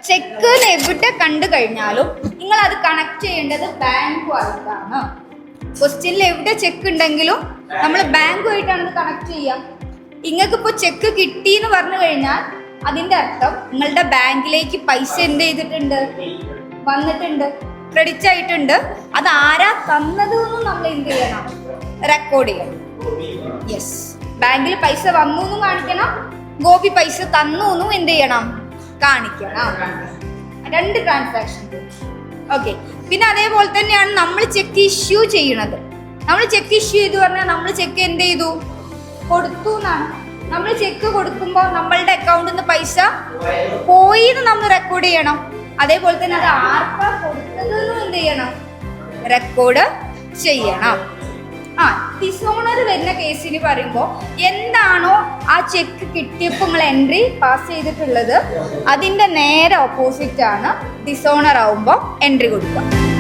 Check എവിടെ കണ്ടു കഴിഞ്ഞാലും നിങ്ങൾ അത് കണക്ട് ചെയ്യേണ്ടത് ബാങ്കുമായിട്ടാണ്. ക്വസ്റ്റ്യനിൽ എവിടെ ചെക്ക് ഉണ്ടെങ്കിലും നമ്മൾ ബാങ്കുമായിട്ടാണ് ഇത് കണക്ട് ചെയ്യുക. നിങ്ങൾക്ക് ഇപ്പോൾ ചെക്ക് കിട്ടി എന്ന് പറഞ്ഞു കഴിഞ്ഞാൽ അതിൻ്റെ അർത്ഥം നിങ്ങളുടെ ബാങ്കിലേക്ക് പൈസ എന്ത് ചെയ്തിട്ടുണ്ട്, വന്നിട്ടുണ്ട്, ക്രെഡിറ്റ് ആയിട്ടുണ്ട്. അത് ആരാ തന്നത് എന്നും നമ്മൾ എന്ത് ചെയ്യണം, റെക്കോർഡ് ചെയ്യണം. യെസ്, ബാങ്കിൽ പൈസ വന്നു എന്നും കാണിക്കണം, ഗോപി പൈസ തന്നു എന്നും എന്ത് ചെയ്യണം, കാണിക്കണം. 2 ട്രാൻസാക്ഷൻ. ഓക്കെ. പിന്നെ അതേപോലെ തന്നെയാണ് നമ്മൾ ചെക്ക് ഇഷ്യൂ ചെയ്യണത്. നമ്മൾ ചെക്ക് ഇഷ്യൂ ചെയ്തു പറഞ്ഞാൽ നമ്മൾ ചെക്ക് എന്ത് ചെയ്തു, കൊടുത്തു എന്നാണ്. നമ്മൾ ചെക്ക് കൊടുക്കുമ്പോൾ നമ്മളുടെ അക്കൗണ്ടിൽ നിന്ന് പൈസ പോയി എന്ന് നമ്മൾ റെക്കോർഡ് ചെയ്യണം. അതേപോലെ തന്നെ അത് ആർക്കാ കൊടുത്തതെന്നും എന്ത് ചെയ്യണം, റെക്കോർഡ് ചെയ്യണം. ഡിസോണർ വരുന്ന കേസിന് പറയുമ്പോൾ എന്താണോ ആ ചെക്ക് കിട്ടിയപ്പോൾ നിങ്ങൾ എൻട്രി പാസ് ചെയ്തിട്ടുള്ളത് അതിൻ്റെ നേരെ ഓപ്പോസിറ്റ് ആണ് ഡിസോണർ ആവുമ്പോൾ എൻട്രി കൊടുക്കുക.